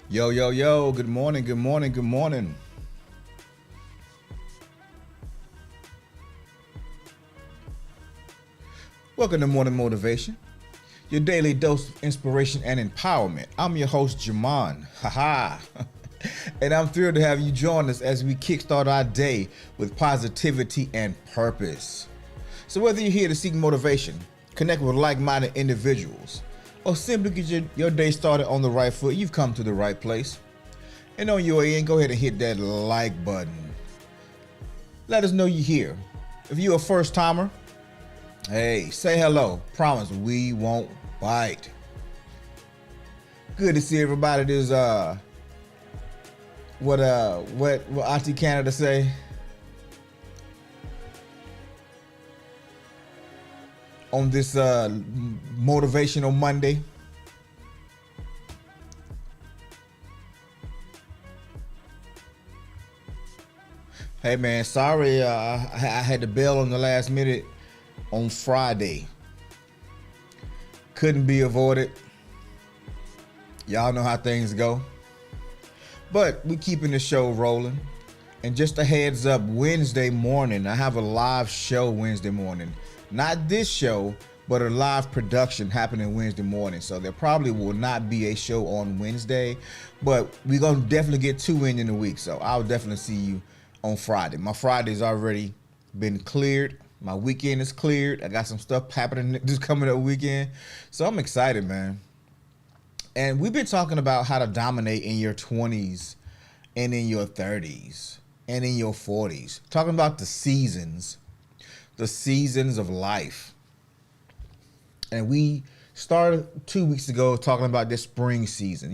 Yo, yo, yo, good morning, good morning, good morning. Welcome to Morning Motivation, your daily dose of inspiration and empowerment. I'm your host, Jamon. Haha. And I'm thrilled to have you join us as we kickstart our day with positivity and purpose. So, whether you're here to seek motivation, connect with like minded individuals, or simply get your day started on the right foot, you've come to the right place. And on your end, go ahead and hit that like button. Let us know you're here. If you're a first timer, hey, say hello. Promise we won't bite. Good to see everybody. This what Auntie Canada say? On this motivational Monday. Hey man, sorry I had to bail on the last minute on Friday. Couldn't be avoided. Y'all know how things go. But we keeping the show rolling. And just a heads up, Wednesday morning, I have a live show Wednesday morning. Not this show, but a live production happening Wednesday morning. So there probably will not be a show on Wednesday, but we're going to definitely get two in the week. So I'll definitely see you on Friday. My Friday's already been cleared. My weekend is cleared. I got some stuff happening this coming up weekend. So I'm excited, man. And we've been talking about how to dominate in your 20s and in your 30s and in your 40s. Talking about the seasons of life. And we started 2 weeks ago talking about this spring season,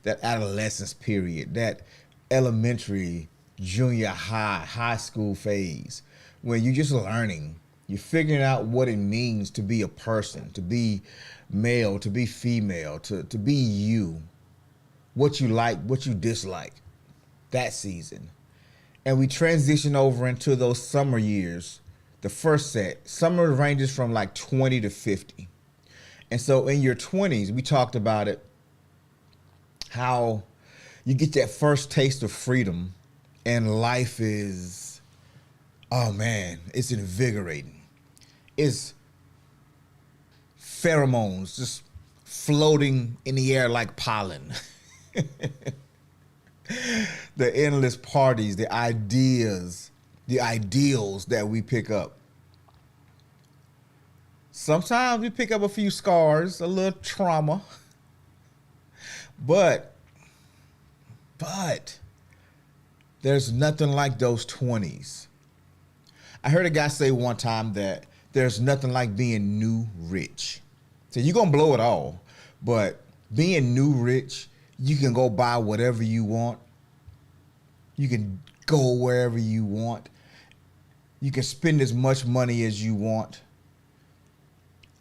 that adolescence period, that elementary, junior high school phase when you're just learning. You're figuring out what it means to be a person, to be male, to be female, to be you, what you like, what you dislike, that season. And we transition over into those summer years. The first set, summer ranges from like 20 to 50. And so in your 20s, we talked about it, how you get that first taste of freedom and life is, oh man, it's invigorating. It's pheromones just floating in the air like pollen. The endless parties, the ideas, the ideals that we pick up. Sometimes we pick up a few scars, a little trauma. But there's nothing like those 20s. I heard a guy say one time that there's nothing like being new rich. So you're going to blow it all, but being new rich, you can go buy whatever you want. You can go wherever you want. You can spend as much money as you want.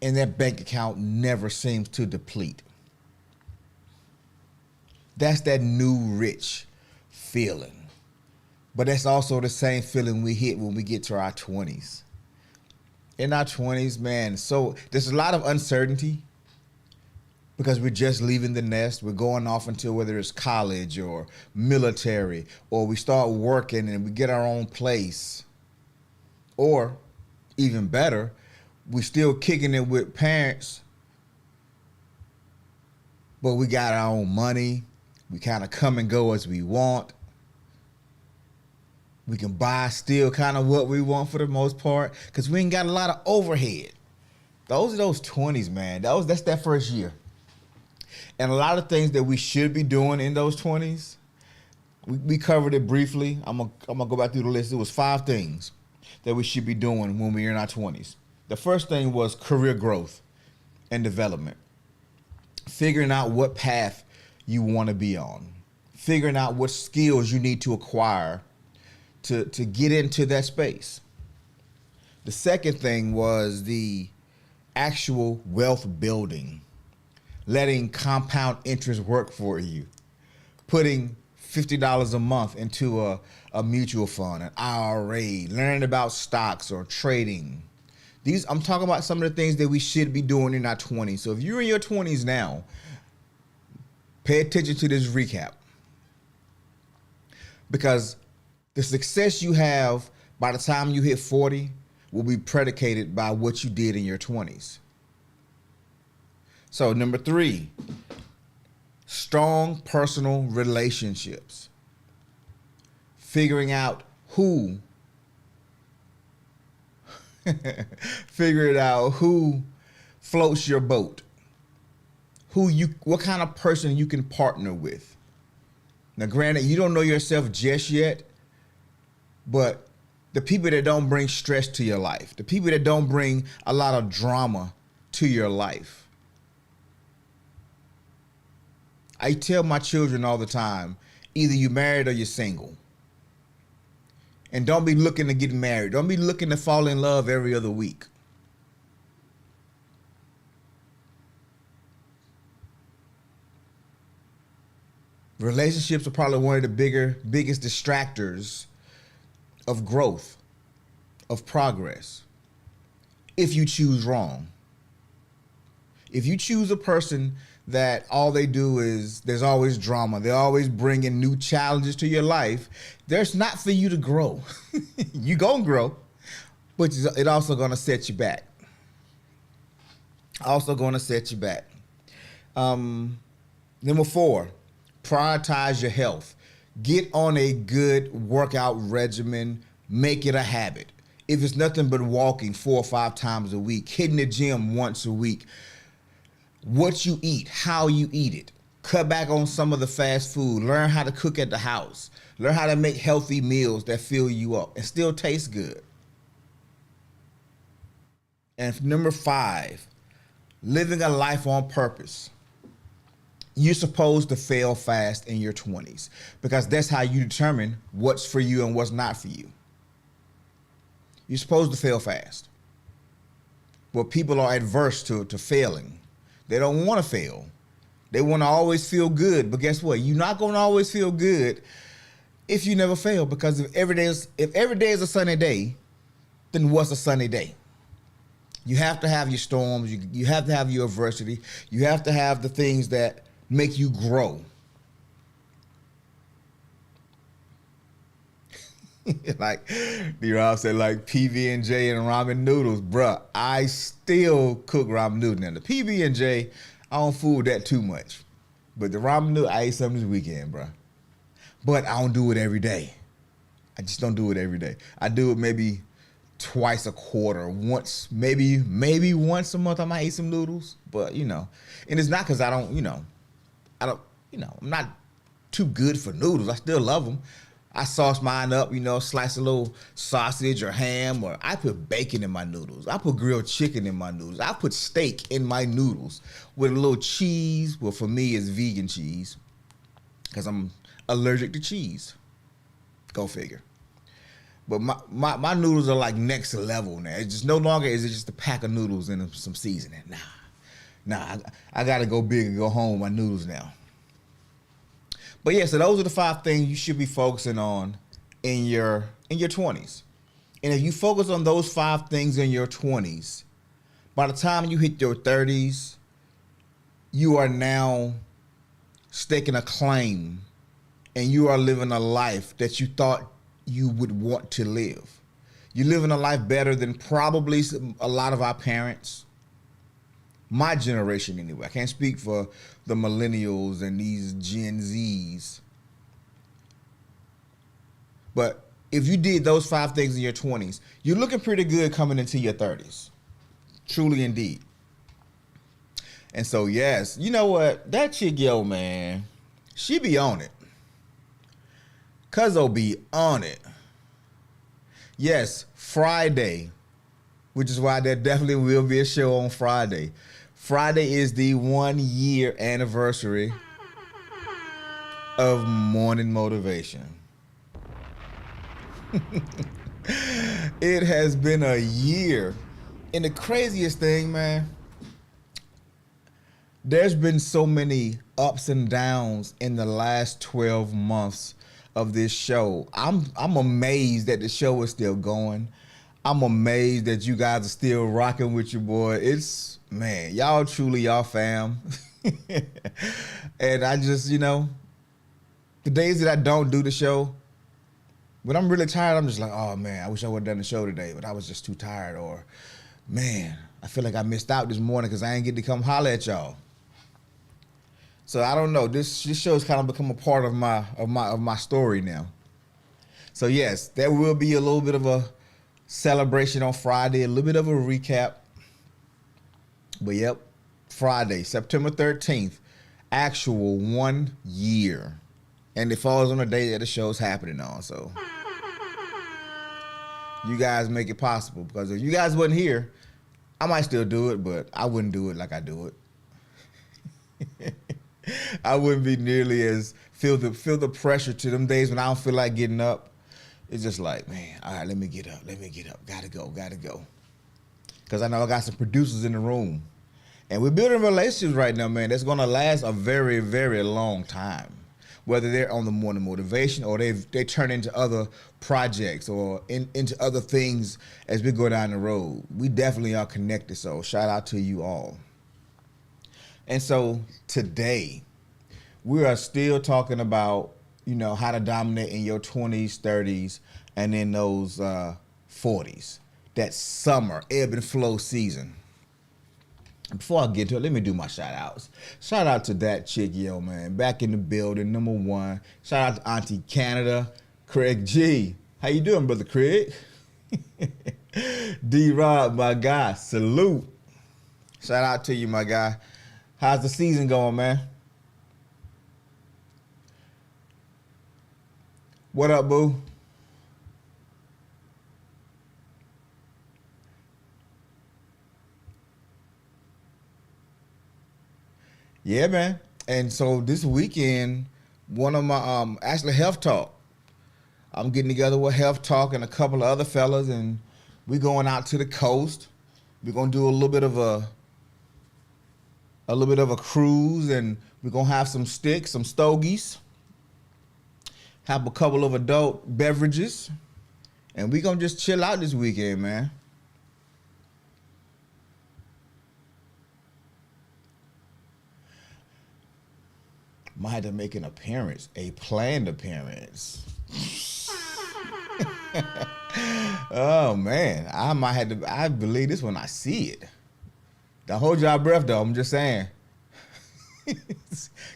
And that bank account never seems to deplete. That's that new rich feeling. But that's also the same feeling we hit when we get to our 20s. In our 20s, man, so there's a lot of uncertainty because we're just leaving the nest. We're going off into whether it's college or military, or we start working and we get our own place. Or even better, we still kicking it with parents, but we got our own money. We kind of come and go as we want. We can buy still kind of what we want for the most part because we ain't got a lot of overhead. Those are those 20s, man. That's that first year. And a lot of things that we should be doing in those 20s, we covered it briefly. I'm gonna go back through the list. It was 5 things that we should be doing when we're in our 20s. The first thing was career growth and development. Figuring out what path you want to be on. Figuring out what skills you need to acquire to get into that space. The second thing was the actual wealth building. Letting compound interest work for you. Putting $50 a month into a mutual fund, an IRA, learning about stocks or trading. I'm talking about some of the things that we should be doing in our 20s. So if you're in your 20s now, Pay attention to this recap, because the success you have by the time you hit 40 will be predicated by what you did in your 20s. So number 3, strong personal relationships. Figuring out who floats your boat. What kind of person you can partner with. Now, granted, you don't know yourself just yet, but the people that don't bring stress to your life, the people that don't bring a lot of drama to your life. I tell my children all the time, either you're married or you're single. And don't be looking to get married. Don't be looking to fall in love every other week. Relationships are probably one of the biggest distractors of growth, of progress, if you choose wrong. If you choose a person that all they do is there's always drama, they're always bringing new challenges to your life, there's not for you to grow. You gonna grow, but it also gonna set you back. Number 4, prioritize your health. Get on a good workout regimen. Make it a habit. If it's nothing but walking 4 or 5 times a week, hitting the gym once a week, what you eat, how you eat it. Cut back on some of the fast food. Learn how to cook at the house. Learn how to make healthy meals that fill you up and still taste good. And number 5, living a life on purpose. You're supposed to fail fast in your 20s because that's how you determine what's for you and what's not for you. You're supposed to fail fast. But people are adverse to failing. They don't want to fail. They want to always feel good. But guess what? You're not going to always feel good if you never fail, because if every day is a sunny day, then what's a sunny day? You have to have your storms. You have to have your adversity. You have to have the things that make you grow. Like D-Rob said, like PB&J and ramen noodles, bruh. I still cook ramen noodles. Now the PB&J, I don't fool with that too much, but the ramen noodle, I ate some this weekend, bruh. But I don't do it every day. I just don't do it every day. I do it maybe twice a quarter, once, maybe once a month. I might eat some noodles, but and it's not because I'm not too good for noodles. I still love them. I sauce mine up, slice a little sausage or ham, or I put bacon in my noodles. I put grilled chicken in my noodles. I put steak in my noodles with a little cheese. Well, for me, it's vegan cheese because I'm allergic to cheese. Go figure. But my noodles are like next level now. It's just no longer is it just a pack of noodles and some seasoning. Nah, I gotta go big and go home with my noodles now. But yeah, so those are the 5 things you should be focusing on in your 20s. And if you focus on those 5 things in your 20s, by the time you hit your 30s, you are now staking a claim and you are living a life that you thought you would want to live. You're living a life better than probably a lot of our parents. My generation anyway. I can't speak for the millennials and these Gen Zs. But if you did those 5 things in your 20s, you're looking pretty good coming into your 30s. Truly indeed. And so, yes, you know what? That chick, man, she be on it. Cuzzo be on it. Yes, Friday, which is why there definitely will be a show on Friday. Friday is the 1-year anniversary of Morning Motivation. It has been a year. And the craziest thing, man, there's been so many ups and downs in the last 12 months of this show. I'm amazed that the show is still going. I'm amazed that you guys are still rocking with your boy. Man, y'all truly y'all fam. And I just, the days that I don't do the show, when I'm really tired, I'm just like, oh man, I wish I would have done the show today, but I was just too tired. Or, man, I feel like I missed out this morning because I ain't get to come holler at y'all. So I don't know. This show's kind of become a part of my story now. So yes, there will be a little bit of a celebration on Friday, a little bit of a recap. But yep, Friday, September 13th, actual 1 year. And it falls on the day that the show's happening on. So you guys make it possible, because if you guys wasn't here, I might still do it, but I wouldn't do it like I do it. I wouldn't be nearly as feel the pressure to them days when I don't feel like getting up. It's just like, man, all right, let me get up. Gotta go. Because I know I got some producers in the room. And we're building relationships right now, man, that's going to last a very, very long time. Whether they're on the morning motivation or they turn into other projects or into other things as we go down the road. We definitely are connected, so shout out to you all. And so today, we are still talking about, how to dominate in your 20s, 30s, and in those 40s. That summer ebb and flow season. Before I get to it, let me do my shout outs. Shout out to that chick, yo, man. Back in the building, number one. Shout out to Auntie Canada, Craig G. How you doing, brother Craig? D-Rob, my guy, salute. Shout out to you, my guy. How's the season going, man? What up, boo? Yeah, man. And so this weekend, one of my actually Health Talk. I'm getting together with Health Talk and a couple of other fellas, and we're going out to the coast. We're gonna do a little bit of a cruise, and we're gonna have some sticks, some stogies, have a couple of adult beverages, and we're gonna just chill out this weekend, man. Might have to make an appearance, a planned appearance. Oh man, I might have to. I believe this when I see it. Don't hold your breath though. I'm just saying.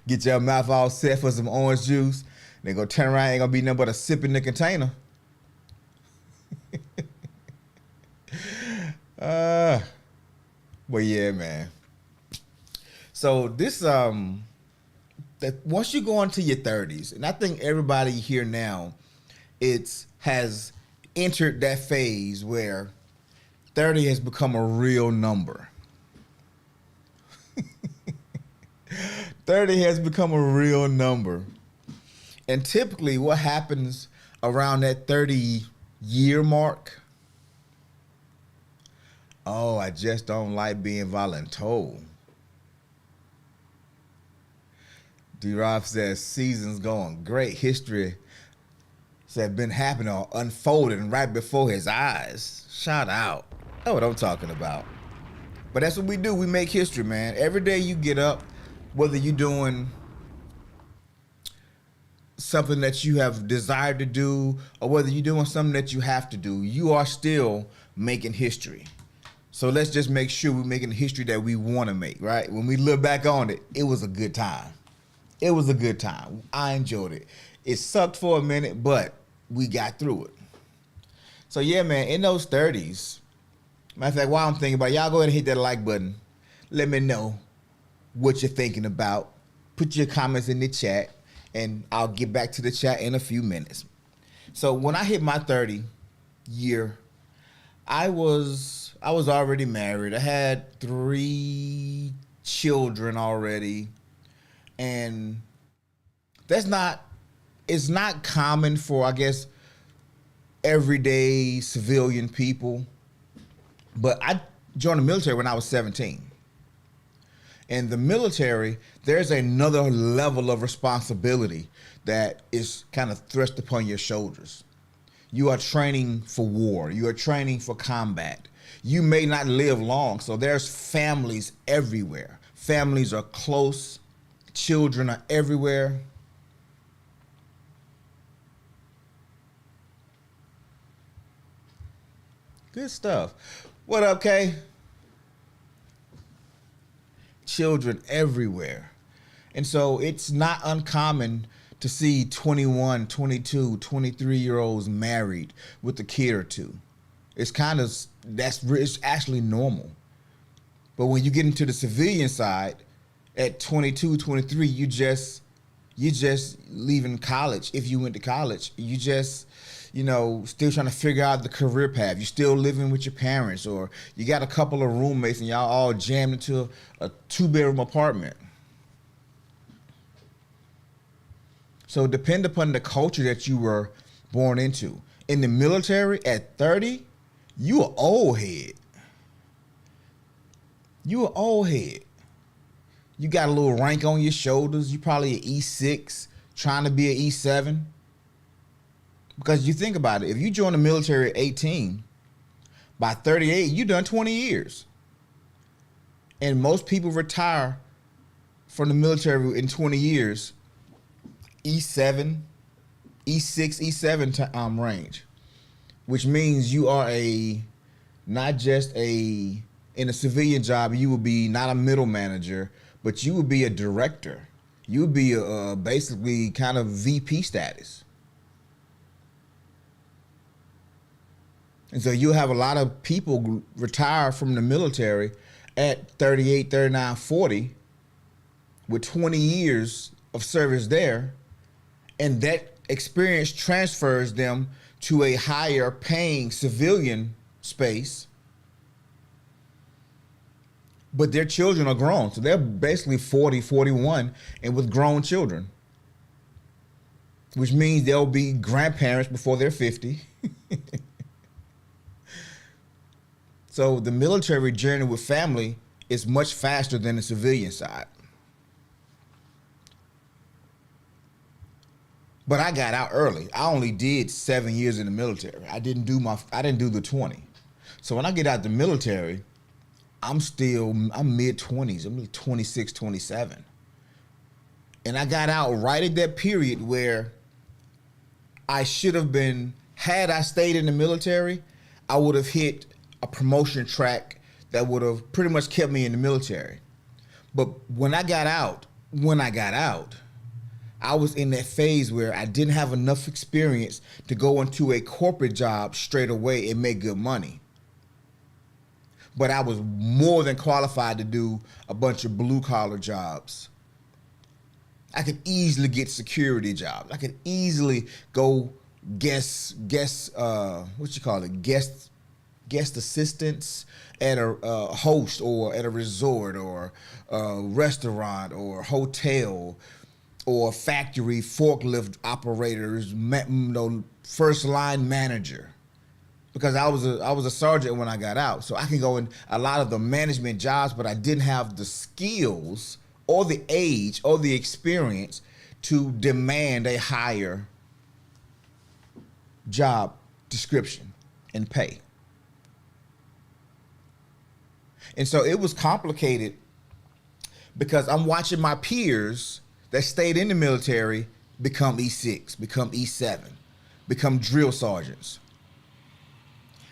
Get your mouth all set for some orange juice. Then go turn around. Ain't gonna be nothing but a sip in the container. But yeah, man. So this that once you go into your 30s, and I think everybody here now, has entered that phase where 30 has become a real number. 30 has become a real number. And typically what happens around that 30-year mark, oh, I just don't like being voluntold. D-Rob says, season's going great. History has been happening or unfolding right before his eyes. Shout out. That's what I'm talking about. But that's what we do. We make history, man. Every day you get up, whether you're doing something that you have desired to do or whether you're doing something that you have to do, you are still making history. So let's just make sure we're making the history that we want to make, right? When we look back on it, it was a good time. It was a good time. I enjoyed it. It sucked for a minute, but we got through it. So yeah, man, in those 30s, matter of fact, while I'm thinking about it, y'all go ahead and hit that like button. Let me know what you're thinking about. Put your comments in the chat, and I'll get back to the chat in a few minutes. So when I hit my 30 year, I was already married. I had 3 children already. And it's not common for, I guess, everyday civilian people. But I joined the military when I was 17. In the military, there's another level of responsibility that is kind of thrust upon your shoulders. You are training for war. You are training for combat. You may not live long, so there's families everywhere. Families are close. Children are everywhere. Good stuff. What up, Kay? Children everywhere. And so it's not uncommon to see 21, 22, 23-year-olds married with a kid or two. It's kind of, it's actually normal. But when you get into the civilian side, at 22, 23, you just leaving college. If you went to college, you just, still trying to figure out the career path. You're still living with your parents, or you got a couple of roommates and y'all all jammed into a 2-bedroom apartment. So depend upon the culture that you were born into. In the military at 30, you an old head. You an old head. You got a little rank on your shoulders. You probably an E6, trying to be an E7. Because you think about it, if you join the military at 18, by 38, you done 20 years. And most people retire from the military in 20 years, E7, E6, E7 range, which means you are not just in a civilian job, you will be not a middle manager, but you would be a director. You would be basically kind of VP status. And so you'll have a lot of people retire from the military at 38, 39, 40 with 20 years of service there. And that experience transfers them to a higher paying civilian space. But their children are grown. So they're basically 40, 41 and with grown children, which means they'll be grandparents before they're 50. So the military journey with family is much faster than the civilian side. But I got out early. I only did 7 years in the military. I didn't do the 20. So when I get out the military, I'm mid-20s. I'm like 26, 27. And I got out right at that period where I should have been, had I stayed in the military, I would have hit a promotion track that would have pretty much kept me in the military. But when I got out, I was in that phase where I didn't have enough experience to go into a corporate job straight away and make good money. But I was more than qualified to do a bunch of blue collar jobs. I could easily get security jobs. I could easily go guest assistants at a host or at a resort or a restaurant or hotel or factory forklift operators, first line manager. Because I was a sergeant when I got out. So I can go in a lot of the management jobs, but I didn't have the skills or the age or the experience to demand a higher job description and pay. And so it was complicated because I'm watching my peers that stayed in the military become E6, become E7, become drill sergeants.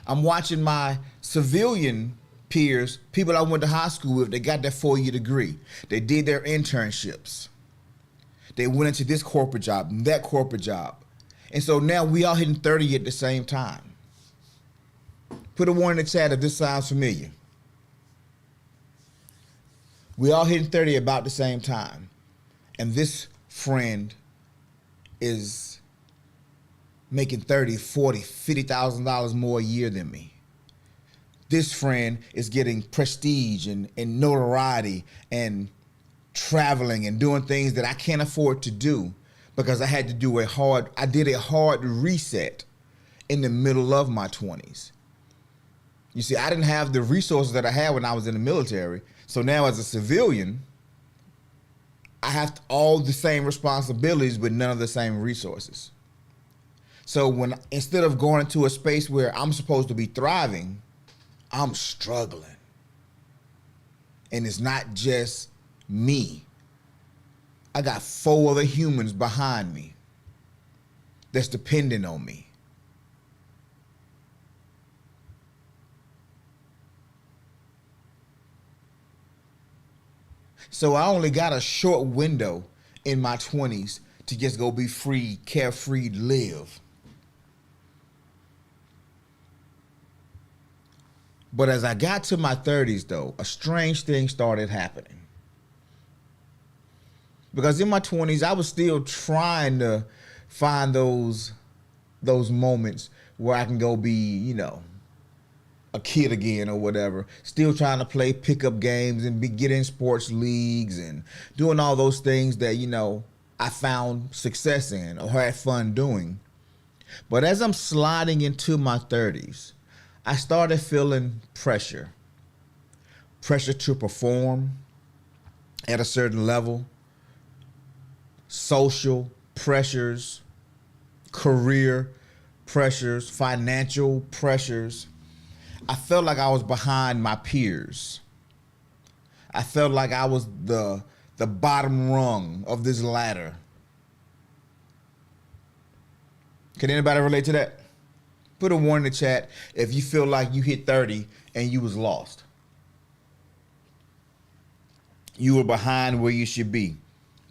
I'm watching my civilian peers, people I went to high school with, they got that 4-year degree. They did their internships. They went into this corporate job, that corporate job. And so now we all hitting 30 at the same time. Put a one in the chat if this sounds familiar. We all hitting 30 about the same time. And this friend is making $30, $40, $50,000 more a year than me. This friend is getting prestige and notoriety and traveling and doing things that I can't afford to do because I did a hard reset in the middle of my 20s. You see, I didn't have the resources that I had when I was in the military. So now as a civilian, I have all the same responsibilities but none of the same resources. So instead of going into a space where I'm supposed to be thriving, I'm struggling. And it's not just me. I got 4 other humans behind me that's dependent on me. So I only got a short window in my 20s to just go be free, carefree, live. But as I got to my 30s, though, a strange thing started happening. Because in my 20s, I was still trying to find those moments where I can go be, a kid again or whatever. Still trying to play pickup games and get in sports leagues and doing all those things that, I found success in or had fun doing. But as I'm sliding into my 30s, I started feeling pressure. Pressure to perform at a certain level. Social pressures, career pressures, financial pressures. I felt like I was behind my peers. I felt like I was the bottom rung of this ladder. Can anybody relate to that? Put a 1 in the chat if you feel like you hit 30 and you was lost. You were behind where you should be.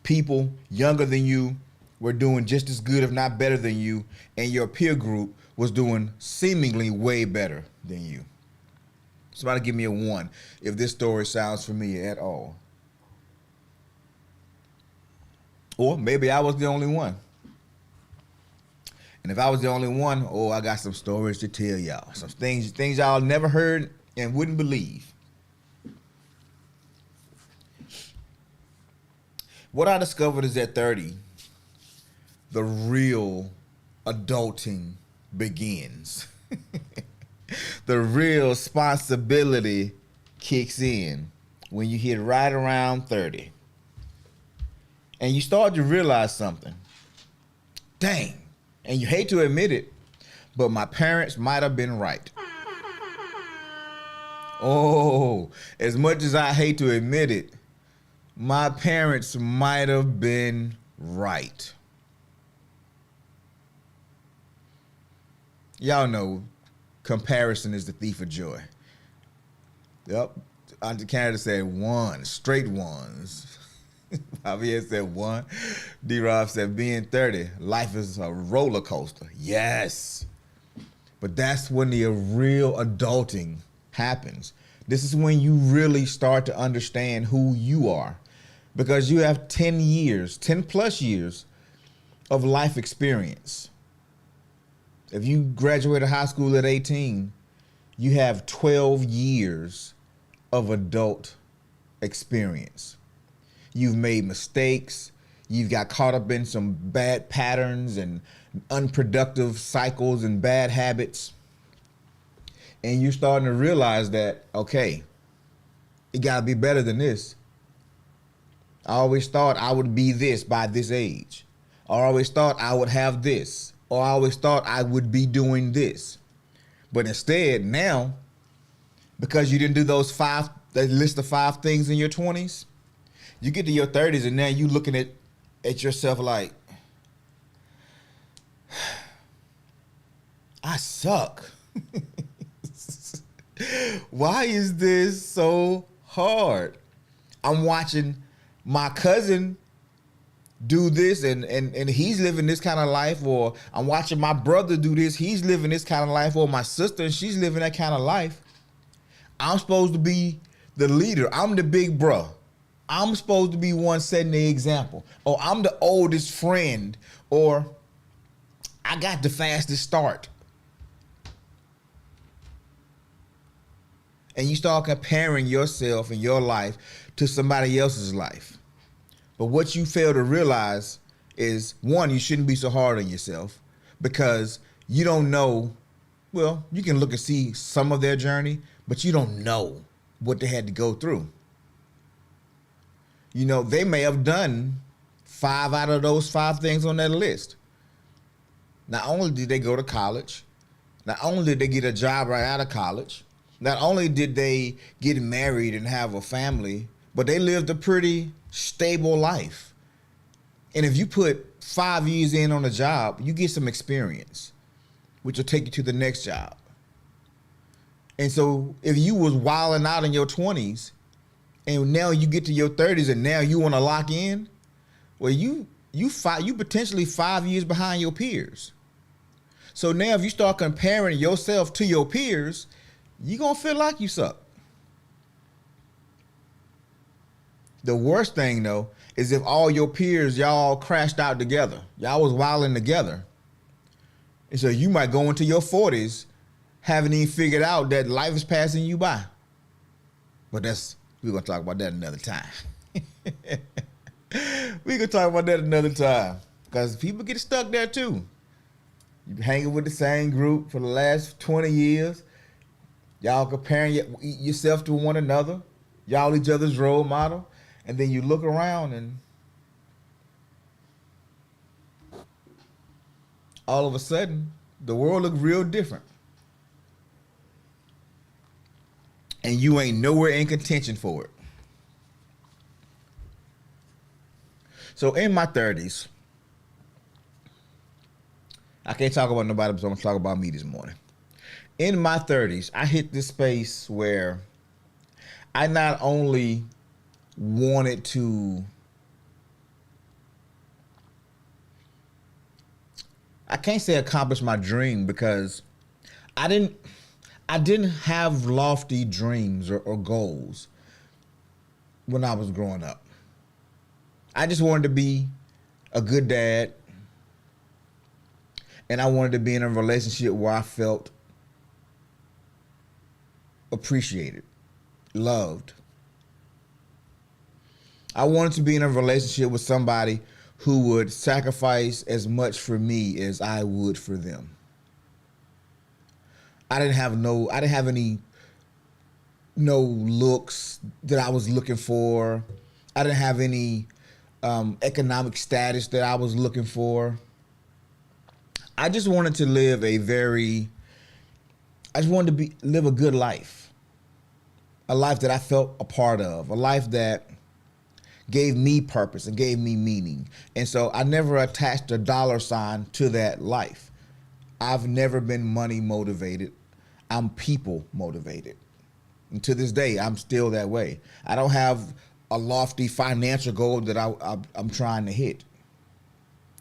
People younger than you were doing just as good, if not better than you, and your peer group was doing seemingly way better than you. Somebody give me a 1 if this story sounds familiar at all. Or maybe I was the only one. And if I was the only one, I got some stories to tell y'all. Some things y'all never heard and wouldn't believe. What I discovered is at 30, the real adulting begins. The real responsibility kicks in when you hit right around 30. And you start to realize something. Dang. And you hate to admit it, but my parents might have been right. Oh, as much as I hate to admit it, my parents might have been right. Y'all know comparison is the thief of joy. Yep. Auntie Canada said 1, straight 1s. Javier said 1. D-Rob said being 30, life is a roller coaster. Yes. But that's when the real adulting happens. This is when you really start to understand who you are. Because you have 10 plus years of life experience. If you graduated high school at 18, you have 12 years of adult experience. You've made mistakes. You've got caught up in some bad patterns and unproductive cycles and bad habits. And you're starting to realize that, okay, it got to be better than this. I always thought I would be this by this age. Or I always thought I would have this. Or I always thought I would be doing this. But instead, now, because you didn't do that list of 5 things in your 20s, you get to your 30s and now you looking at yourself like, I suck. Why is this so hard? I'm watching my cousin do this and he's living this kind of life, or I'm watching my brother do this, he's living this kind of life, or my sister and she's living that kind of life. I'm supposed to be the leader. I'm the big bro. I'm supposed to be one setting the example. Or I'm the oldest friend, or I got the fastest start. And you start comparing yourself and your life to somebody else's life. But what you fail to realize is, 1, you shouldn't be so hard on yourself, because you don't know. Well, you can look and see some of their journey, but you don't know what they had to go through. They may have done 5 out of those 5 things on that list. Not only did they go to college, not only did they get a job right out of college, not only did they get married and have a family, but they lived a pretty stable life. And if you put 5 years in on a job, you get some experience, which will take you to the next job. And so if you was wilding out in your 20s and now you get to your 30s and now you want to lock in, well, you potentially 5 years behind your peers. So now if you start comparing yourself to your peers, you're going to feel like you suck. The worst thing, though, is if all your peers, y'all crashed out together. Y'all was wilding together. And so you might go into your 40s haven't even figured out that life is passing you by. But we're going to talk about that another time. We can talk about that another time. Because people get stuck there too. You hanging with the same group for the last 20 years. Y'all comparing yourself to one another. Y'all each other's role model. And then you look around and all of a sudden, the world look real different. And you ain't nowhere in contention for it. So in my 30s, I can't talk about nobody, so I'm going to talk about me this morning. In my 30s, I hit this space where I not only wanted to, I can't say accomplish my dream because I didn't have lofty dreams or goals when I was growing up. I just wanted to be a good dad, and I wanted to be in a relationship where I felt appreciated, loved. I wanted to be in a relationship with somebody who would sacrifice as much for me as I would for them. I didn't have any looks that I was looking for. I didn't have any economic status that I was looking for. I just wanted to live live a good life. A life that I felt a part of. A life that gave me purpose and gave me meaning. And so I never attached a dollar sign to that life. I've never been money motivated. I'm people motivated. And to this day, I'm still that way. I don't have a lofty financial goal that I'm trying to hit.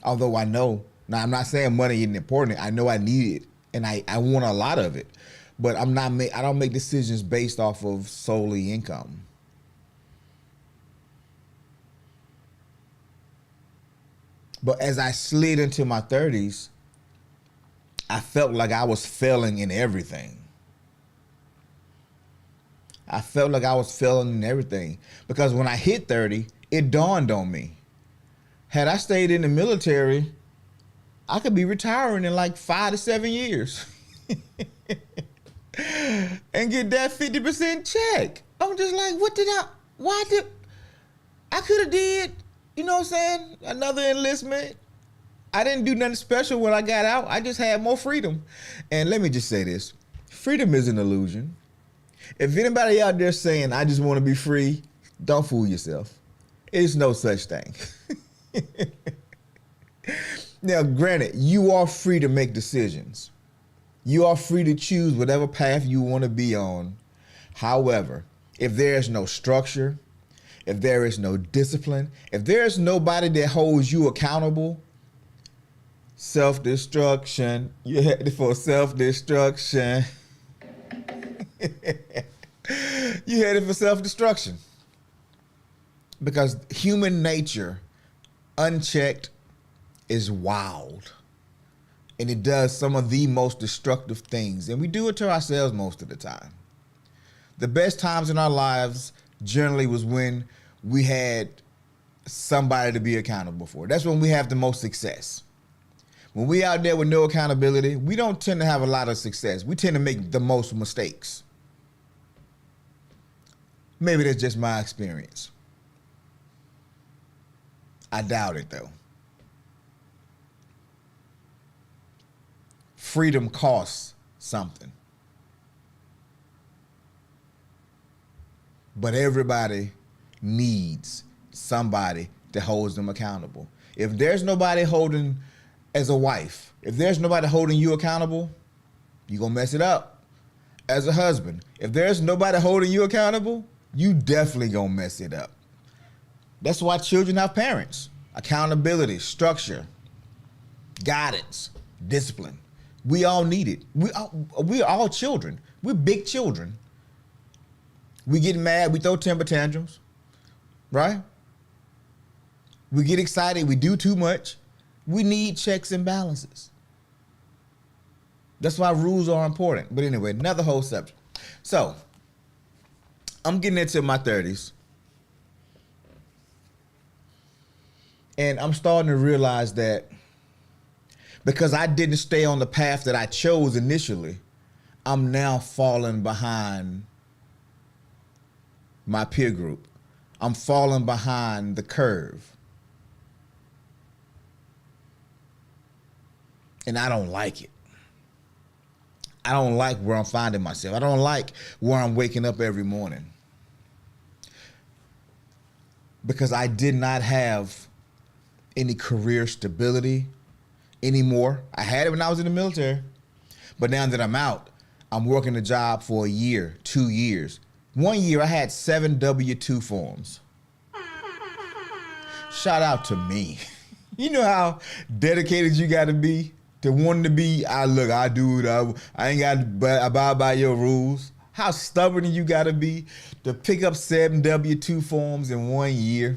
Although I know, now I'm not saying money isn't important. I know I need it and I want a lot of it. But I don't make decisions based off of solely income. But as I slid into my 30s, I felt like I was failing in everything. I felt like I was failing in everything. Because when I hit 30, it dawned on me. Had I stayed in the military, I could be retiring in like 5 to 7 years. And get that 50% check. I'm just like, I could have did, you know what I'm saying? Another enlistment. I didn't do nothing special when I got out. I just had more freedom. And let me just say this. Freedom is an illusion. If anybody out there saying, I just want to be free, don't fool yourself. It's no such thing. Now, granted, you are free to make decisions. You are free to choose whatever path you want to be on. However, if there is no structure, if there is no discipline, if there is nobody that holds you accountable, self-destruction. You're headed for self-destruction. You're headed for self-destruction. Because human nature, unchecked, is wild. And it does some of the most destructive things. And we do it to ourselves most of the time. The best times in our lives generally was when we had somebody to be accountable for. That's when we have the most success. When we out there with no accountability, we don't tend to have a lot of success. We tend to make the most mistakes. Maybe that's just my experience. I doubt it, though. Freedom costs something. But everybody needs somebody that holds them accountable. If there's nobody holding, as a wife, if there's nobody holding you accountable, you're going to mess it up. As a husband, if there's nobody holding you accountable, you definitely going to mess it up. That's why children have parents. Accountability, structure, guidance, discipline. We all need it. We are all children. We're big children. We get mad, we throw temper tantrums, right? We get excited, we do too much. We need checks and balances. That's why rules are important. But anyway, another whole subject. So, I'm getting into my 30s. And I'm starting to realize that because I didn't stay on the path that I chose initially, I'm now falling behind my peer group. I'm falling behind the curve. And I don't like it. I don't like where I'm finding myself. I don't like where I'm waking up every morning. Because I did not have any career stability anymore. I had it when I was in the military. But now that I'm out, I'm working a job for a year, 2 years. 1 year, I had 7 W-2 forms. Shout out to me. You know how dedicated you got to be to wanting to be, I do it. I ain't got to abide by your rules. How stubborn you got to be to pick up 7 W-2 forms in 1 year.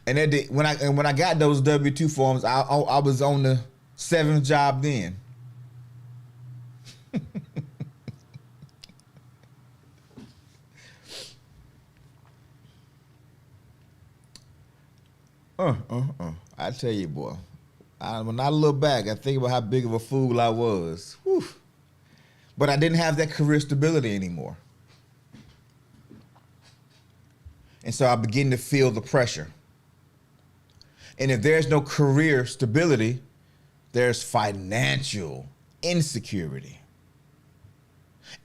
And when I got those W-2 forms, I was on the 7th job then. I tell you, boy. When I look back, I think about how big of a fool I was. Whew. But I didn't have that career stability anymore. And so I begin to feel the pressure. And if there's no career stability, there's financial insecurity.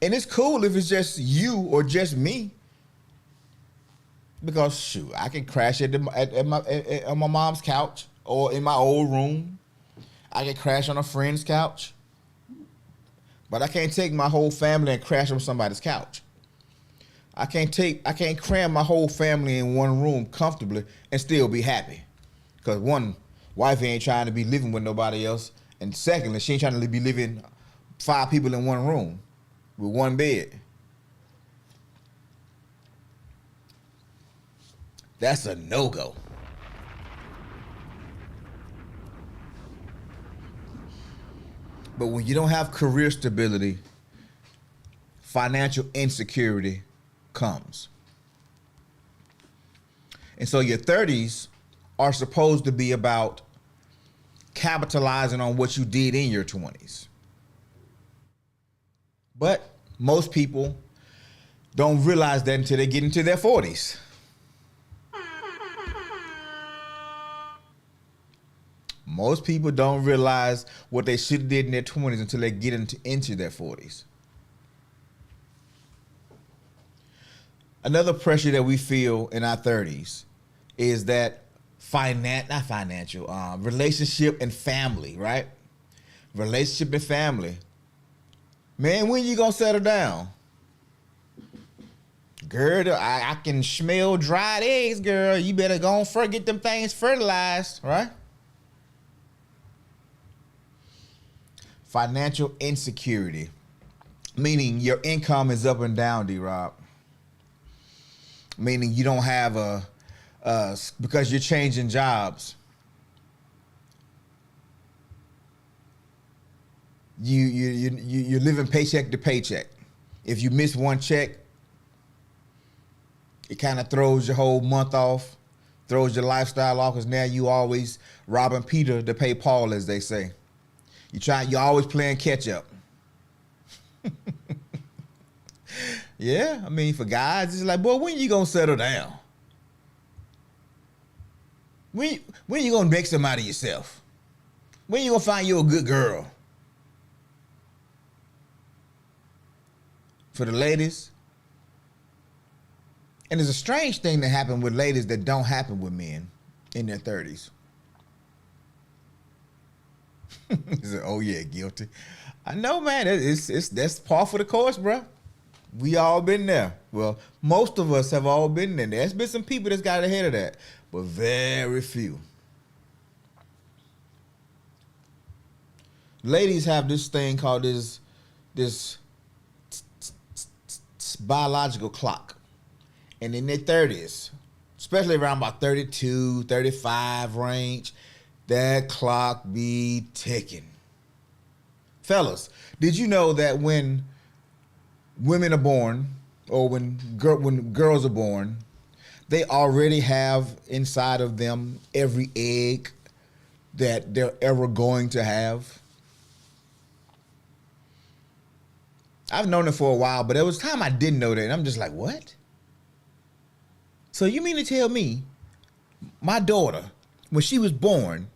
And it's cool if it's just you or just me. Because shoot, I can crash on my mom's couch or in my old room. I can crash on a friend's couch. But I can't take my whole family and crash on somebody's couch. I can't cram my whole family in one room comfortably and still be happy. Because one, wife ain't trying to be living with nobody else. And secondly, she ain't trying to be living 5 people in one room with one bed. That's a no-go. But when you don't have career stability, financial insecurity comes. And so your 30s are supposed to be about capitalizing on what you did in your 20s. But most people don't realize that until they get into their 40s. Most people don't realize what they should have did in their 20s until they get into their 40s. Another pressure that we feel in our 30s is that relationship and family, right? Relationship and family. Man, when you gonna settle down? Girl, I can smell dried eggs, girl. You better go and get them things fertilized, right? Financial insecurity, meaning your income is up and down, D-Rob. Meaning you don't have because you're changing jobs. You're living paycheck to paycheck. If you miss one check, it kind of throws your whole month off, throws your lifestyle off, because now you always robbing Peter to pay Paul, as they say. You're always playing catch up. Yeah, I mean, for guys, it's like, boy, when you gonna settle down? When you gonna make some out of yourself? When you gonna find you a good girl? For the ladies, And there's a strange thing that happens with ladies that don't happen with men in their 30s. He said, oh yeah, guilty. I know, man. That's par for the course, bro. We all been there. Well, most of us have all been there. There's been some people that's got ahead of that, but very few. Ladies have this thing called this biological clock. And in their 30s, especially around about 32, 35 range, that clock be ticking. Fellas, did you know that when women are born, or when girls are born, they already have inside of them every egg that they're ever going to have? I've known it for a while, but there was time I didn't know that, and I'm just like, what? So you mean to tell me my daughter, when she was born,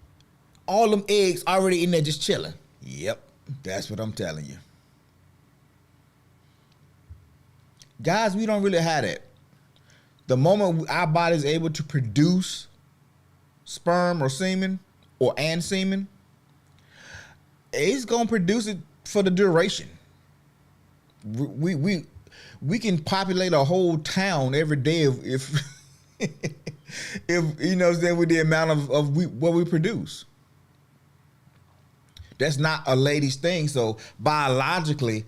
all them eggs already in there just chilling? Yep, that's what I'm telling you. Guys, we don't really have that. The moment our body's able to produce sperm or semen, and semen, it's gonna produce it for the duration. We can populate a whole town every day if you know what I'm saying, with the amount of what we produce. That's not a lady's thing. So biologically,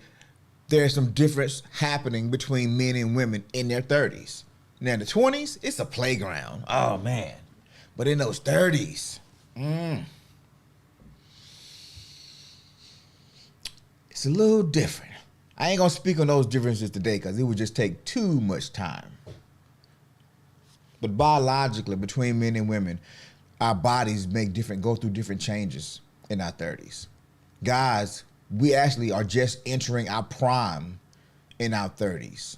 there's some difference happening between men and women in their 30s. Now in the 20s, it's a playground. Oh man. But in those 30s, it's a little different. I ain't gonna speak on those differences today because it would just take too much time. But biologically, between men and women, our bodies go through different changes in our 30s. Guys, we actually are just entering our prime in our 30s.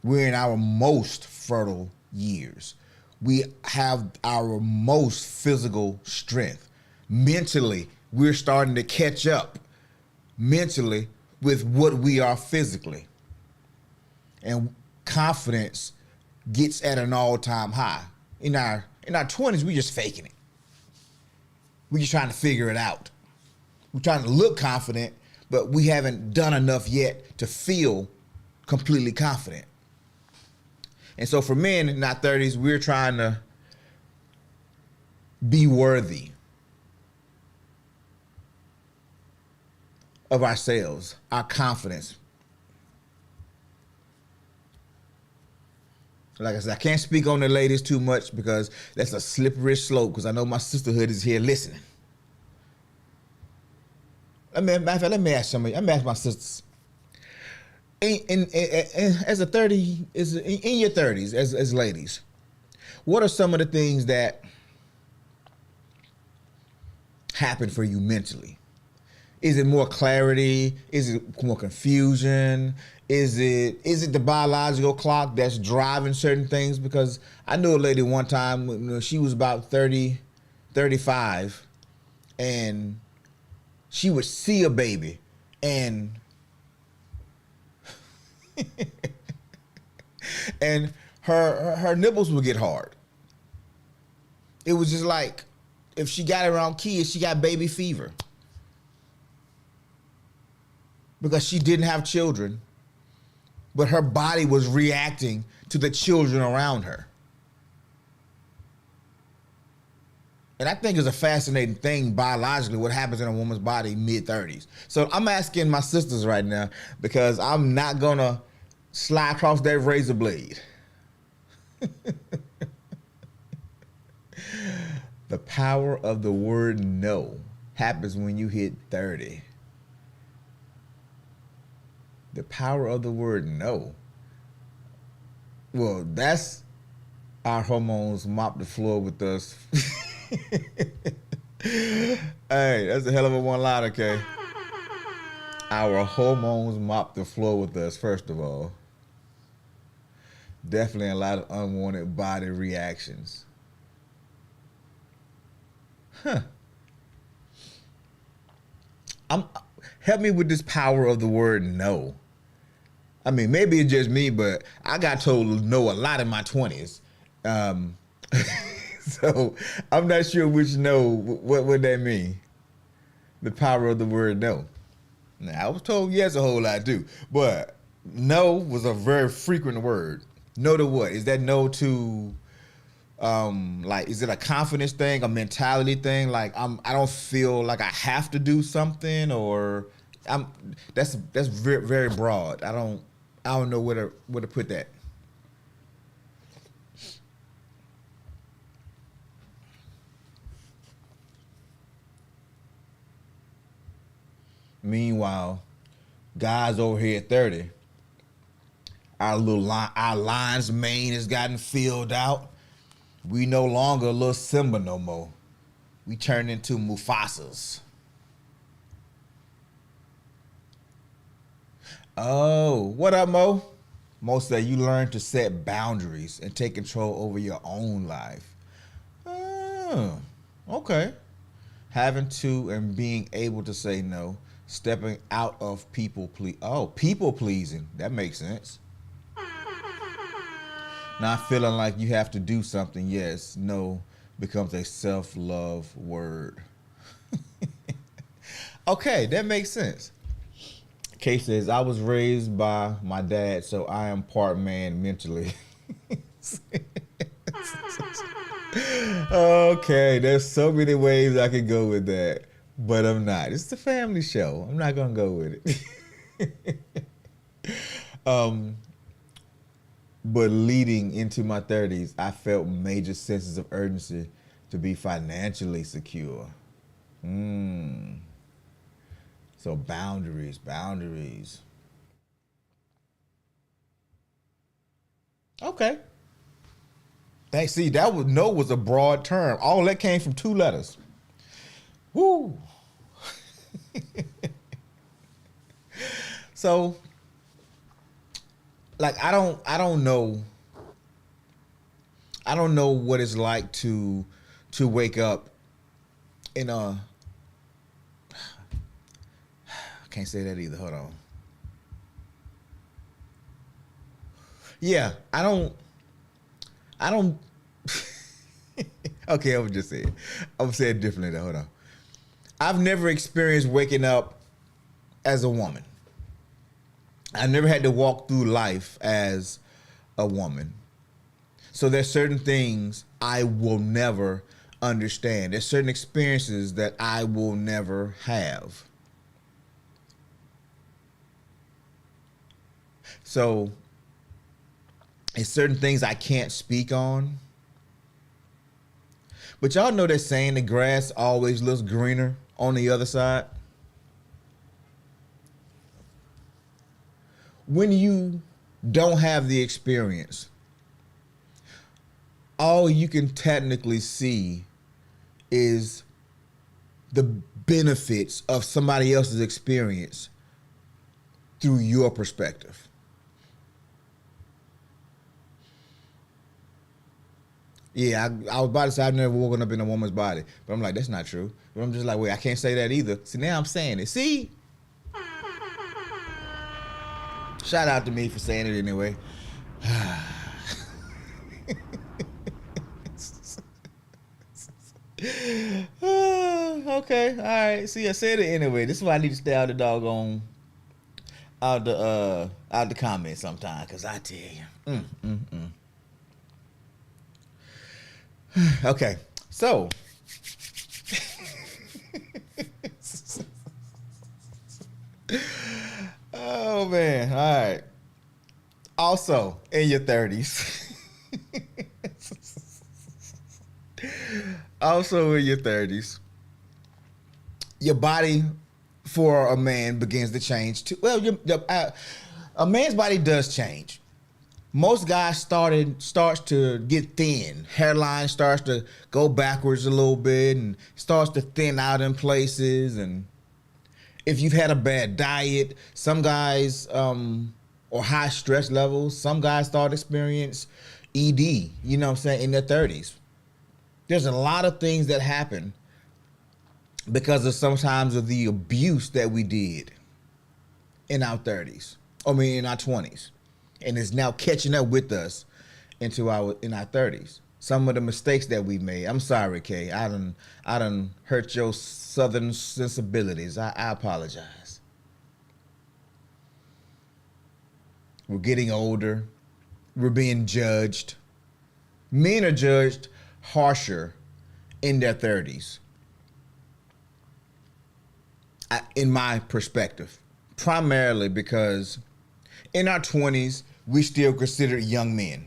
We're in our most fertile years. We have our most physical strength. Mentally, we're starting to catch up mentally with what we are physically. And confidence gets at an all-time high. In our 20s, we just faking it. We're just trying to figure it out. We're trying to look confident, but we haven't done enough yet to feel completely confident. And so for men in our 30s, we're trying to be worthy of ourselves, our confidence. Like I said, I can't speak on the ladies too much because that's a slippery slope, because I know my sisterhood is here listening. Let me ask my sisters. In your 30s, as ladies, what are some of the things that happen for you mentally? Is it more clarity? Is it more confusion? Is it the biological clock that's driving certain things? Because I knew a lady one time when she was about 30, 35, and she would see a baby and and her nipples would get hard. It was just like if she got around kids, she got baby fever. Because she didn't have children, but her body was reacting to the children around her. And I think it's a fascinating thing biologically what happens in a woman's body mid-30s. So I'm asking my sisters right now because I'm not going to slide across that razor blade. The power of the word no happens when you hit 30. The power of the word no. Well, that's our hormones mop the floor with us. Hey, that's a hell of a one-liner, okay? Our hormones mop the floor with us, first of all. Definitely a lot of unwanted body reactions. Help me with this power of the word no. I mean, maybe it's just me, but I got told no a lot in my 20s. Um, so I'm not sure which no. What would that mean? The power of the word no. Now, I was told yes a whole lot too, but no was a very frequent word. No to what? Is that no to like, is it a confidence thing, a mentality thing? Like, I don't feel like I have to do something, or I'm that's very, very broad. I don't know where to put that. Meanwhile, guys over here at 30, our lines main has gotten filled out. We no longer a little Simba no more. We turned into Mufasas. Oh, what up, Mo? Mo said you learn to set boundaries and take control over your own life. Oh, okay. Having to and being able to say no, stepping out of people pleasing. That makes sense. Not feeling like you have to do something. Yes, no becomes a self-love word. Okay, that makes sense. Kay says, I was raised by my dad, so I am part man mentally. Okay, there's so many ways I could go with that, but I'm not. It's a family show. I'm not gonna go with it. um, but leading into my 30s, I felt major senses of urgency to be financially secure. So boundaries. Okay. Thanks. See, that was no was a broad term. All that came from two letters. Woo. So, like, I don't know what it's like to wake up in a. I can't say that either. Hold on. Yeah, I don't. Okay, I would just say it. I would say it differently though. Hold on. I've never experienced waking up as a woman. I never had to walk through life as a woman. So there's certain things I will never understand. There's certain experiences that I will never have. So it's certain things I can't speak on. But y'all know that saying the grass always looks greener on the other side. When you don't have the experience, all you can technically see is the benefits of somebody else's experience through your perspective. Yeah, I was about to say I've never woken up in a woman's body, but I'm like, that's not true. But I'm just like, wait, I can't say that either. See, now I'm saying it. See? Shout out to me for saying it anyway. Okay, all right. See, I said it anyway. This is why I need to stay out the doggone out the comments sometime, cause I tell you. Okay, so oh man, all right. Also, in your 30s. Also in your 30s, your body for a man begins to change too. Well, a man's body does change. Most guys starts to get thin. Hairline starts to go backwards a little bit and starts to thin out in places. And if you've had a bad diet, some guys or high stress levels, some guys start to experience ED. You know what I'm saying, in their 30s. There's a lot of things that happen because of sometimes of the abuse that we did in our 30s in our 20s, and is now catching up with us in our 30s. Some of the mistakes that we made. I'm sorry, Kay. I done hurt your southern sensibilities. I apologize. We're getting older. We're being judged. Men are judged harsher in their 30s, in my perspective, primarily because in our 20s, we still considered young men.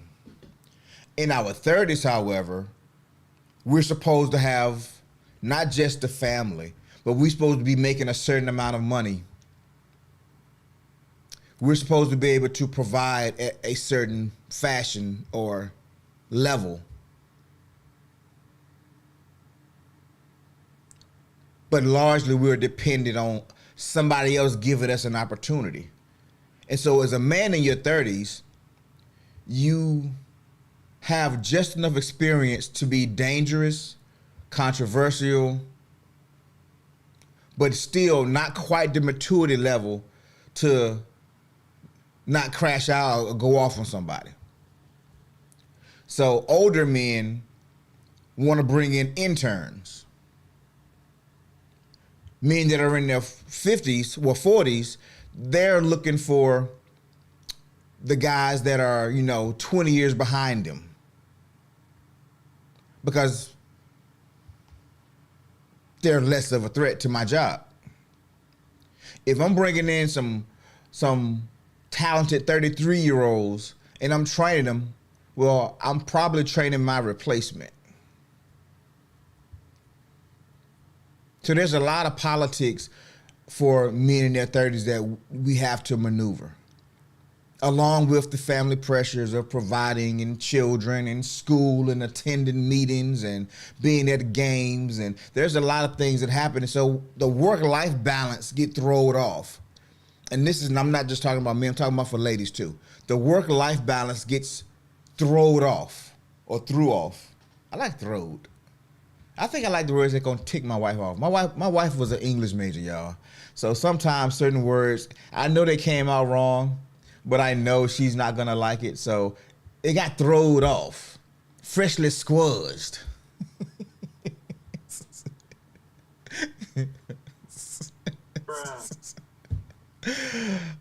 In our 30s, however, we're supposed to have not just a family, but we're supposed to be making a certain amount of money. We're supposed to be able to provide a certain fashion or level. But largely we're dependent on somebody else giving us an opportunity. And so as a man in your 30s, you have just enough experience to be dangerous, controversial, but still not quite the maturity level to not crash out or go off on somebody. So older men want to bring in interns. Men that are in their 50s or 40s, they're looking for the guys that are, 20 years behind them. Because they're less of a threat to my job. If I'm bringing in some talented 33-year-olds and I'm training them, well, I'm probably training my replacement. So there's a lot of politics for men in their 30s that we have to maneuver, along with the family pressures of providing and children and school and attending meetings and being at games. And there's a lot of things that happen. And so the work-life balance get thrown off. And I'm not just talking about me, I'm talking about for ladies too. The work-life balance gets thrown off or threw off. I like throwed. I think I like the words that gonna tick my wife off. My wife was an English major, y'all. So sometimes certain words, I know they came out wrong, but I know she's not gonna like it. So it got thrown off. Freshly squashed.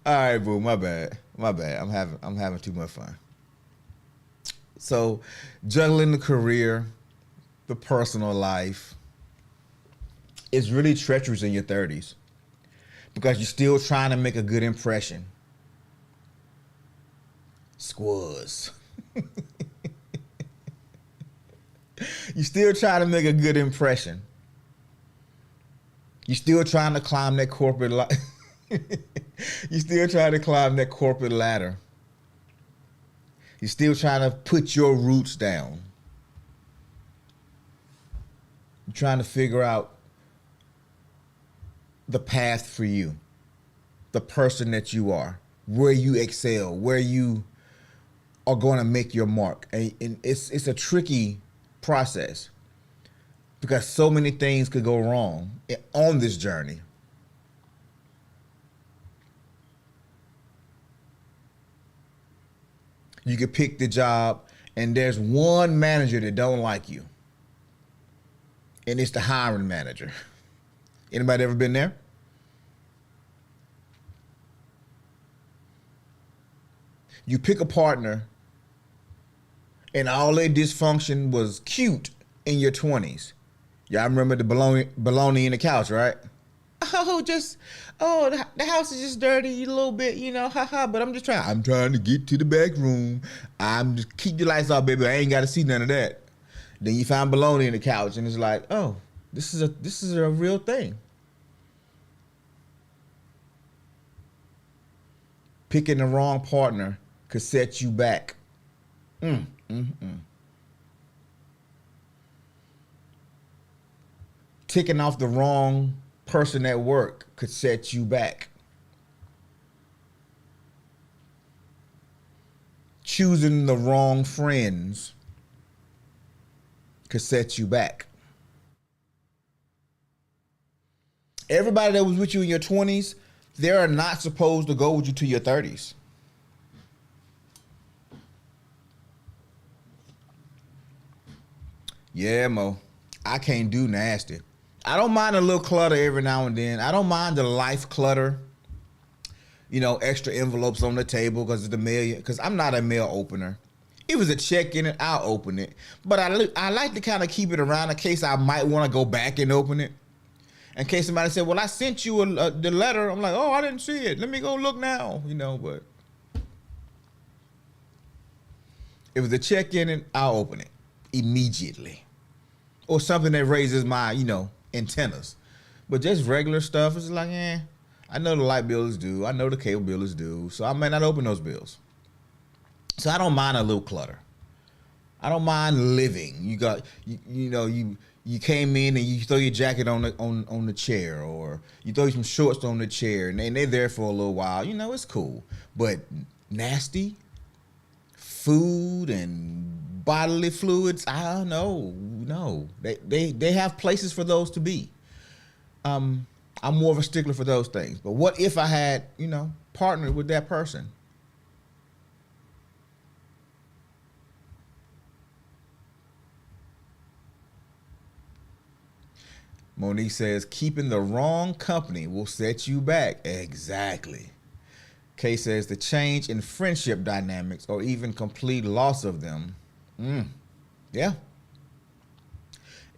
All right, boo, my bad. I'm having too much fun. So juggling the career, the personal life is really treacherous in your 30s because you're still trying to make a good impression. Squaws. You're still trying to make a good impression. You're still trying to climb that corporate You're still trying to climb that corporate ladder. You're still trying to put your roots down. You're trying to figure out the path for you, the person that you are, where you excel, where you are going to make your mark. And it's a tricky process because so many things could go wrong on this journey. You could pick the job and there's one manager that don't like you. And it's the hiring manager. Anybody ever been there? You pick a partner and all their dysfunction was cute in your 20s. Y'all remember the baloney in the couch, right? The house is just dirty a little bit, haha, but I'm trying to get to the back room. I'm just keep the lights off, baby. I ain't got to see none of that. Then you find baloney in the couch and it's like, oh, this is a real thing. Picking the wrong partner could set you back. Ticking off the wrong person at work could set you back. Choosing the wrong friends could set you back. Everybody that was with you in your 20s, They're not supposed to go with you to your 30s. Yeah, Mo. I can't do nasty. I don't mind a little clutter every now and then. I don't mind the life clutter. Extra envelopes on the table because it's the mail. Because I'm not a mail opener. If it's a check in it, I'll open it. But I like to kind of keep it around in case I might want to go back and open it. In case somebody said, "Well, I sent you the letter." I'm like, "Oh, I didn't see it. Let me go look now." But if it's a check in it, I'll open it immediately. Or something that raises my, antennas. But just regular stuff is like, I know the light bill is due. I know the cable bill is due. So I may not open those bills. So I don't mind a little clutter. I don't mind living. You came in and you throw your jacket on the chair, or you throw some shorts on the chair, and they're there for a little while. It's cool. But nasty food and bodily fluids, I don't know. No, they have places for those to be. I'm more of a stickler for those things. But what if I had, partnered with that person? Monique says, keeping the wrong company will set you back. Exactly. Kay says, the change in friendship dynamics or even complete loss of them. Yeah.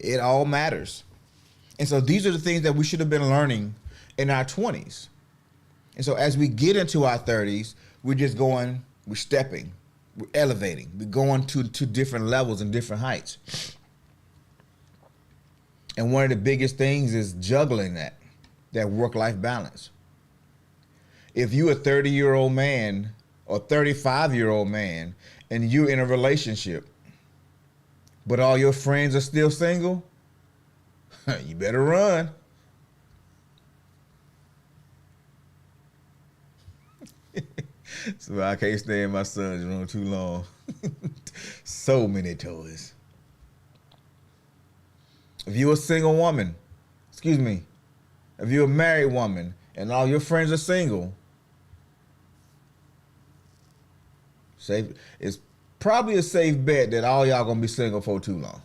It all matters. And so these are the things that we should have been learning in our 20s. And so as we get into our 30s, we're stepping, we're elevating, we're going to different levels and different heights. And one of the biggest things is juggling that work-life balance. If you're a 30-year-old man or 35-year-old man and you're in a relationship, but all your friends are still single, you better run. So I can't stay in my son's room too long. So many toys. If you're a single woman, if you're a married woman and all your friends are single, it's probably a safe bet that all y'all gonna be single for too long.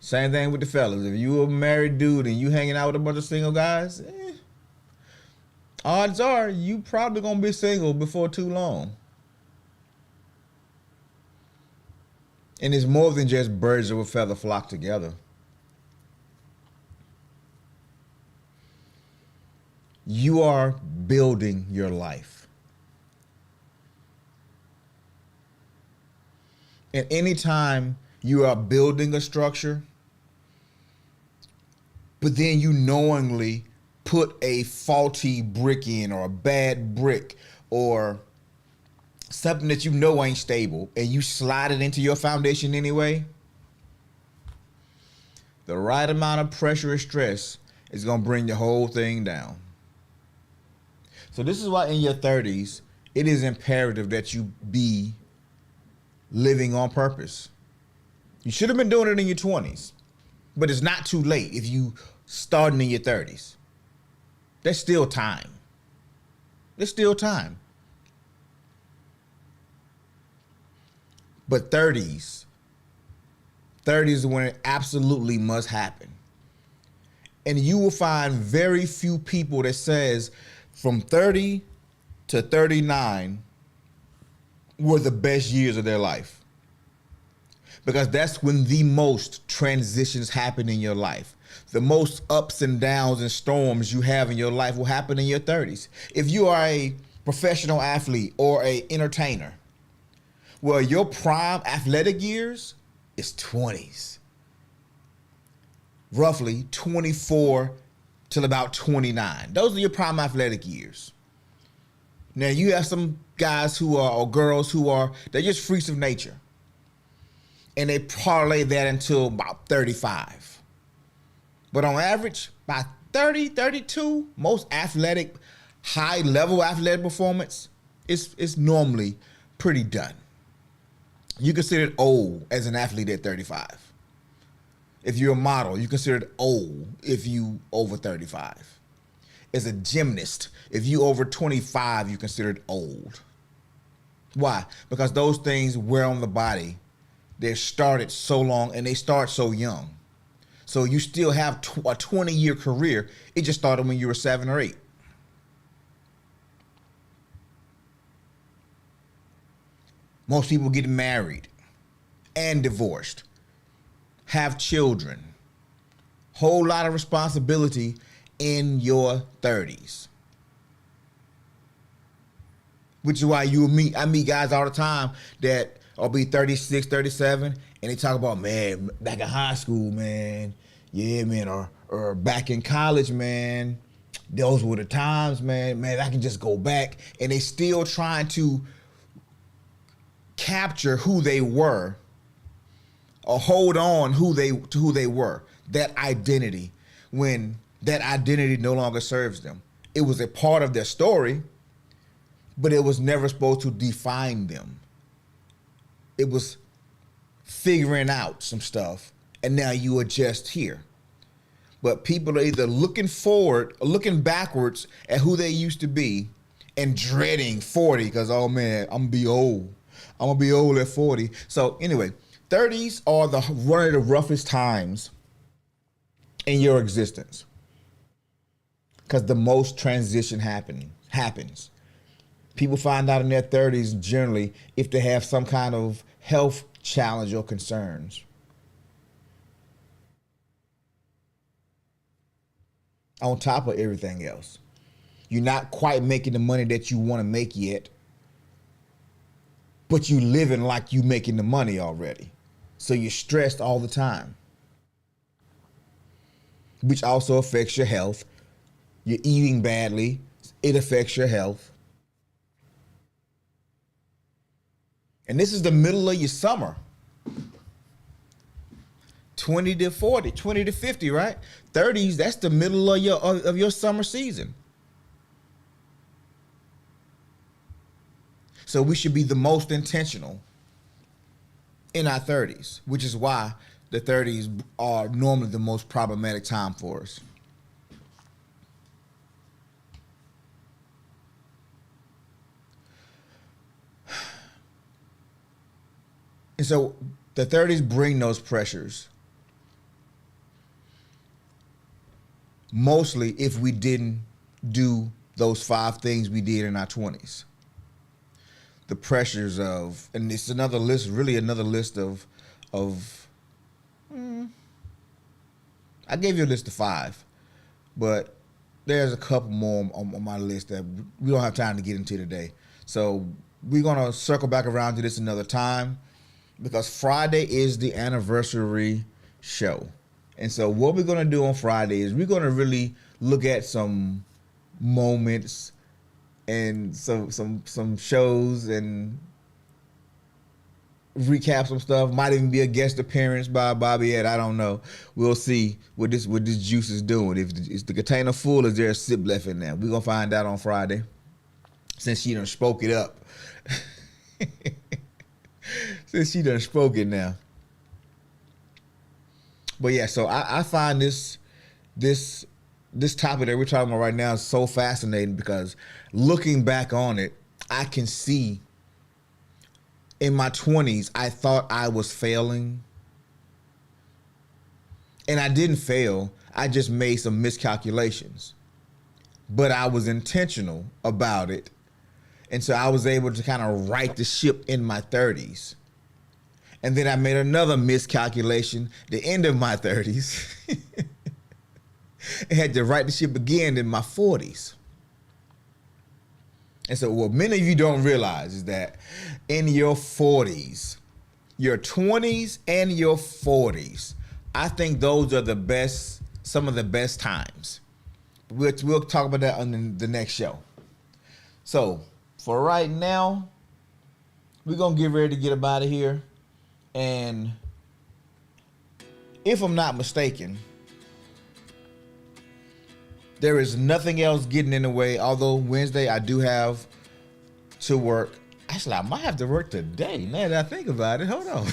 Same thing with the fellas. If you a married dude and you hanging out with a bunch of single guys, odds are you probably gonna be single before too long. And it's more than just birds of a feather flock together. You are building your life. And anytime you are building a structure, but then you knowingly put a faulty brick in, or a bad brick, or something that ain't stable, and you slide it into your foundation anyway, the right amount of pressure or stress is going to bring the whole thing down. So this is why in your 30s, it is imperative that you be living on purpose. You should have been doing it in your 20s, but it's not too late if you starting in your 30s. There's still time. There's still time. But 30s is when it absolutely must happen. And you will find very few people that says from 30 to 39 were the best years of their life. Because that's when the most transitions happen in your life. The most ups and downs and storms you have in your life will happen in your 30s. If you are a professional athlete or an entertainer, well, your prime athletic years is 20s. Roughly 24 till about 29. Those are your prime athletic years. Now you have some guys or girls they're just freaks of nature. And they parlay that until about 35. But on average, by 30, 32, most high-level athletic performance is normally pretty done. You consider it old as an athlete at 35. If you're a model, you consider it old if you over 35. as a gymnast. If you over 25, you're considered old. Why? Because those things wear on the body. They're started so long and they start so young. So you still have a 20-year career. It just started when you were 7 or 8. Most people get married and divorced, have children, whole lot of responsibility in your 30s. Which is why I meet guys all the time that will be 36, 37, and they talk about, man, back in high school, man, yeah, man, or back in college, man, those were the times, man, I can just go back. And they still trying to capture who they were or hold on to who they were, that identity, when that identity no longer serves them. It was a part of their story, but it was never supposed to define them. It was figuring out some stuff, and now you are just here. But people are either looking forward or looking backwards at who they used to be and dreading 40 because, oh man, I'm gonna be old. I'm gonna be old at 40. So anyway, 30s are one of the roughest times in your existence because the most transition happens. People find out in their 30s generally if they have some kind of health challenge or concerns. On top of everything else, you're not quite making the money that you want to make yet, but you living like you making the money already. So you're stressed all the time, which also affects your health. You're eating badly. It affects your health. And this is the middle of your summer. 20 to 40, 20 to 50, right? 30s, that's the middle of your summer season. So we should be the most intentional in our 30s, which is why the 30s are normally the most problematic time for us. And so the 30s bring those pressures. Mostly if we didn't do those 5 things we did in our 20s. The pressures of, and it's another list, really another list of I gave you a list of 5, but there's a couple more on my list that we don't have time to get into today. So we're gonna circle back around to this another time because Friday is the anniversary show. And so what we're gonna do on Friday is we're gonna really look at some moments and some shows and recap some stuff. Might even be a guest appearance by Bobby Ed. I don't know. We'll see what this juice is doing. If the container full, is there a sip left in there? We're gonna find out on Friday. Since she done spoke it up. Since she done spoke it now. But yeah, so I find this topic that we're talking about right now is so fascinating because looking back on it, I can see in my 20s, I thought I was failing. And I didn't fail. I just made some miscalculations. But I was intentional about it. And so I was able to kind of right the ship in my 30s. And then I made another miscalculation the end of my 30s. And had to right the ship again in my 40s. And so what many of you don't realize is that in your 40s, your 20s and your 40s, I think those are some of the best times. We'll talk about that on the next show. So for right now, we're going to get ready to get up out of here. And if I'm not mistaken, there is nothing else getting in the way. Although Wednesday I do have to work. Actually, I might have to work today. Now that I think about it, hold on.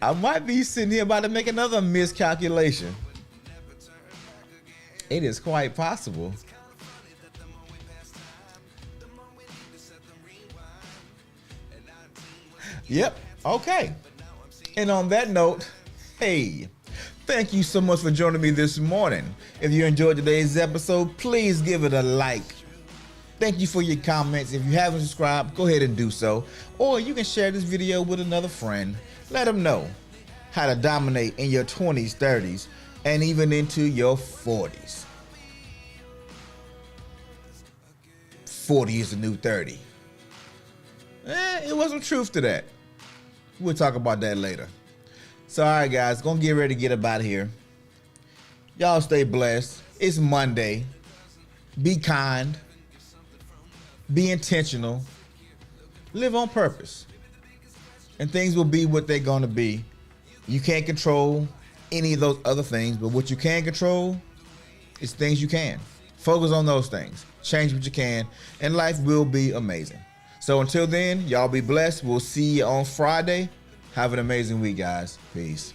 I might be sitting here about to make another miscalculation. It is quite possible. Yep. Okay. And on that note, hey, thank you so much for joining me this morning. If you enjoyed today's episode, please give it a like. Thank you for your comments. If you haven't subscribed, go ahead and do so. Or you can share this video with another friend. Let them know how to dominate in your 20s, 30s, and even into your 40s. 40 is the new 30. It was some truth to that. We'll talk about that later. So, all right, guys, gonna get ready to get up out of here. Y'all stay blessed. It's Monday. Be kind. Be intentional. Live on purpose. And things will be what they're gonna be. You can't control any of those other things, but what you can control is things you can. Focus on those things. Change what you can, and life will be amazing. So until then, y'all be blessed. We'll see you on Friday. Have an amazing week, guys. Peace.